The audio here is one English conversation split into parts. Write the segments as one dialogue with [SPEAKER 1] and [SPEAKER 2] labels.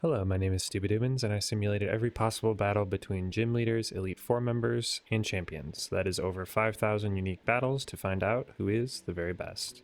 [SPEAKER 1] Hello, my name is Stupidumans, and I simulated every possible battle between gym leaders, Elite Four members, and champions. That is over 5,000 unique battles to find out who is the very best.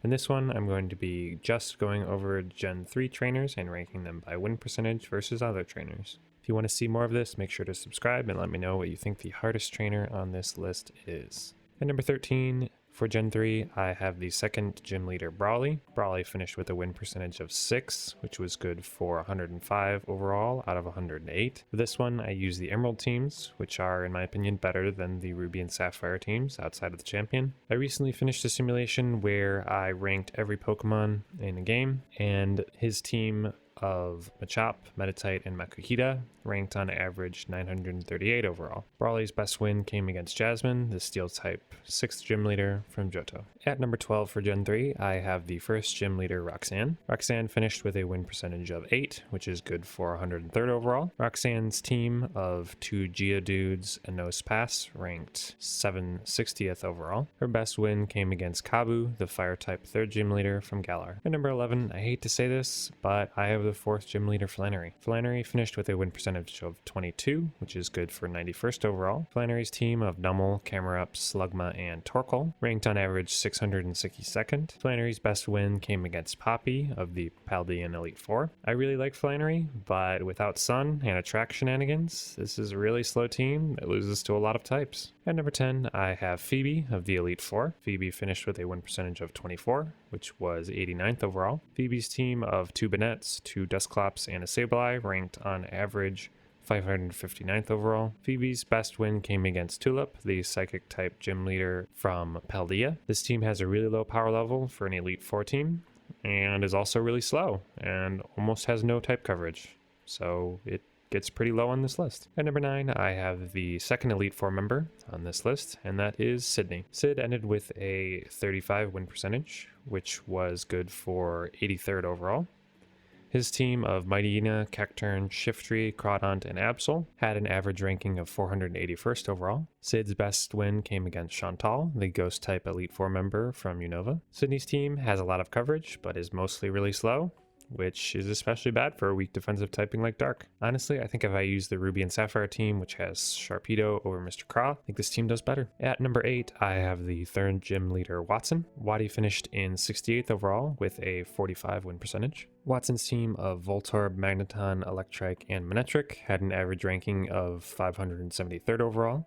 [SPEAKER 1] In this one, I'm going to be just going over Gen 3 trainers and ranking them by win percentage versus other trainers. If you want to see more of this, make sure to subscribe and let me know what you think the hardest trainer on this list is. At number 13, for Gen 3, I have the second gym leader Brawly. Brawly finished with a win percentage of 6, which was good for 105 overall out of 108. For this one, I use the Emerald teams, which are, in my opinion, better than the Ruby and Sapphire teams outside of the champion. I recently finished a simulation where I ranked every Pokemon in a game, and his team of Machop, Meditite, and Makuhita ranked on average 938 overall. Brawly's best win came against Jasmine, the Steel-type 6th gym leader from Johto. At number 12 for Gen 3, I have the first gym leader Roxanne. Roxanne finished with a win percentage of 8, which is good for 103rd overall. Roxanne's team of 2 Geodudes and no Pass ranked 760th overall. Her best win came against Kabu, the Fire-type 3rd gym leader from Galar. At number 11, I hate to say this, but I have the 4th gym leader Flannery. Flannery finished with a win percentage of 22, which is good for 91st overall. Flannery's team of Nummel, Camerupt, Slugma, and Torkoal ranked on average 662nd. Flannery's best win came against Poppy of the Paldean Elite Four. I really like Flannery, but without Sun and Attract shenanigans, this is a really slow team that loses to a lot of types. At number 10, I have Phoebe of the Elite Four. Phoebe finished with a win percentage of 24, which was 89th overall. Phoebe's team of 2 Bannettes, 2 Dusclops, and a Sableye ranked on average 559th overall. Phoebe's best win came against Tulip, the Psychic type gym leader from Paldea. This team has a really low power level for an Elite Four team, and is also really slow, and almost has no type coverage. So it gets pretty low on this list. At number 9, I have the second Elite Four member on this list, and that is Sydney. Sid ended with a 35 win percentage, which was good for 83rd overall. His team of Mightyena, Cacturne, Shiftry, Crawdaunt, and Absol had an average ranking of 481st overall. Sid's best win came against Chantal, the Ghost-type Elite Four member from Unova. Sydney's team has a lot of coverage, but is mostly really slow, which is especially bad for a weak defensive typing like Dark. Honestly, I think if I use the Ruby and Sapphire team, which has Sharpedo over Mr. Craw, I think this team does better. At number 8, I have the third gym leader Watson. Watty finished in 68th overall with a 45 win percentage. Watson's team of Voltorb, Magneton, Electrike, and Manectric had an average ranking of 573rd overall,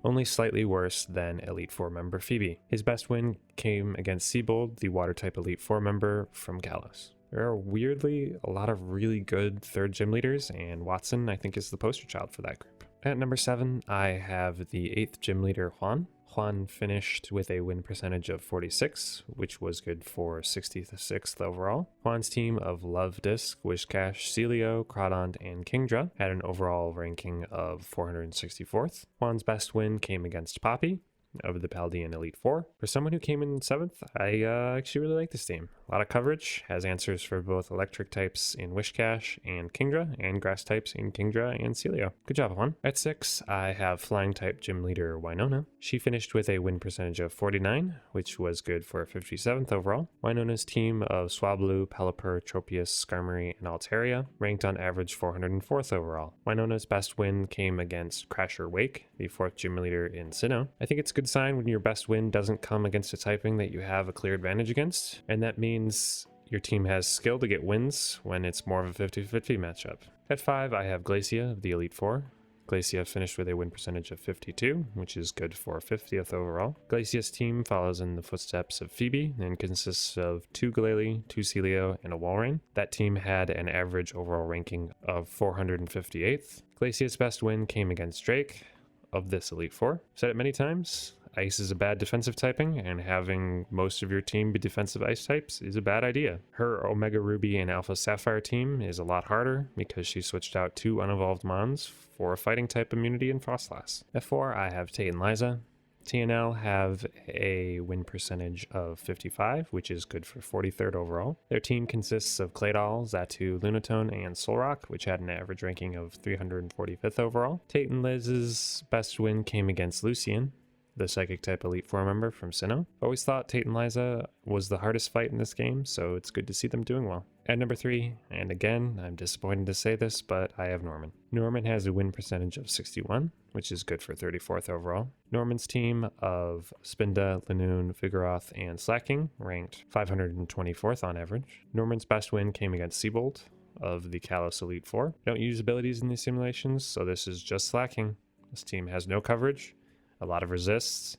[SPEAKER 1] only slightly worse than Elite Four member Phoebe. His best win came against Seabold, the Water-type Elite Four member from Galos. There are weirdly a lot of really good third gym leaders, and Watson, I think, is the poster child for that group. At number 7, I have the 8th gym leader Juan. Juan finished with a win percentage of 46, which was good for 66th overall. Juan's team of Love Disc, Wishcash, Celio, Crawdaunt, and Kingdra had an overall ranking of 464th. Juan's best win came against Poppy of the Paldean Elite Four. For someone who came in 7th, I actually really like this team. A lot of coverage, has answers for both electric types in Wishcash and Kingdra, and grass types in Kingdra and Celio. Good job, Juan. At 6, I have flying type gym leader Winona. She finished with a win percentage of 49, which was good for 57th overall. Winona's team of Swablu, Pelipper, Tropius, Skarmory, and Altaria ranked on average 404th overall. Winona's best win came against Crasher Wake, the 4th gym leader in Sinnoh. I think it's a good sign when your best win doesn't come against a typing that you have a clear advantage against, and that means your team has skill to get wins when it's more of a 50-50 matchup. At 5, I have Glacia of the Elite Four. Glacia finished with a win percentage of 52, which is good for 50th overall. Glacia's team follows in the footsteps of Phoebe and consists of 2 Glalie, 2 Celio, and a Walrein. That team had an average overall ranking of 458th. Glacia's best win came against Drake of this Elite Four. Said it many times, Ice is a bad defensive typing, and having most of your team be defensive ice types is a bad idea. Her Omega Ruby and Alpha Sapphire team is a lot harder because she switched out 2 unevolved mons for a fighting type immunity in Frostlass. At 4, I have Tate and Liza. TNL have a win percentage of 55, which is good for 43rd overall. Their team consists of Claydol, Xatu, Lunatone, and Solrock, which had an average ranking of 345th overall. Tate and Liz's best win came against Lucian, the Psychic type Elite Four member from Sinnoh. Always thought Tate and Liza was the hardest fight in this game, so it's good to see them doing well. At number 3, and again, I'm disappointed to say this, but I have Norman. Norman has a win percentage of 61, which is good for 34th overall. Norman's team of Spinda, Linoon, Vigoroth, and Slacking ranked 524th on average. Norman's best win came against Seabolt of the Kalos Elite Four. Don't use abilities in these simulations, so this is just Slacking. This team has no coverage, a lot of resists,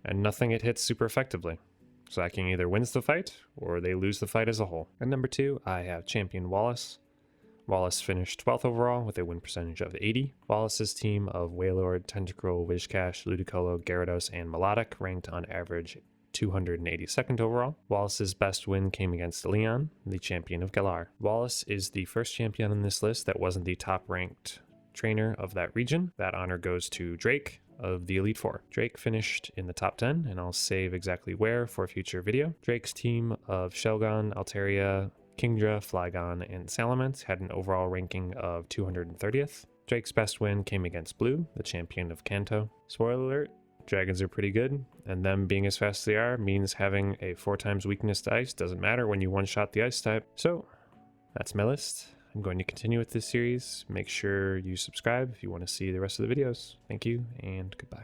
[SPEAKER 1] and nothing it hits super effectively. Slacking either wins the fight, or they lose the fight as a whole. At number 2, I have Champion Wallace. Wallace finished 12th overall with a win percentage of 80. Wallace's team of Wailord, Tentacruel, Wishcash, Ludicolo, Gyarados, and Melodic ranked on average 282nd overall. Wallace's best win came against Leon, the champion of Galar. Wallace is the first champion on this list that wasn't the top-ranked trainer of that region. That honor goes to Drake of the Elite Four. Drake finished in the top 10, and I'll save exactly where for a future video. Drake's team of Shelgon, Altaria, Kingdra, Flygon, and Salamence had an overall ranking of 230th. Drake's best win came against Blue, the champion of Kanto. Spoiler alert, dragons are pretty good, and them being as fast as they are means having a 4 times weakness to ice doesn't matter when you one-shot the ice type. So, that's my list. I'm going to continue with this series. Make sure you subscribe if you want to see the rest of the videos. Thank you, and goodbye.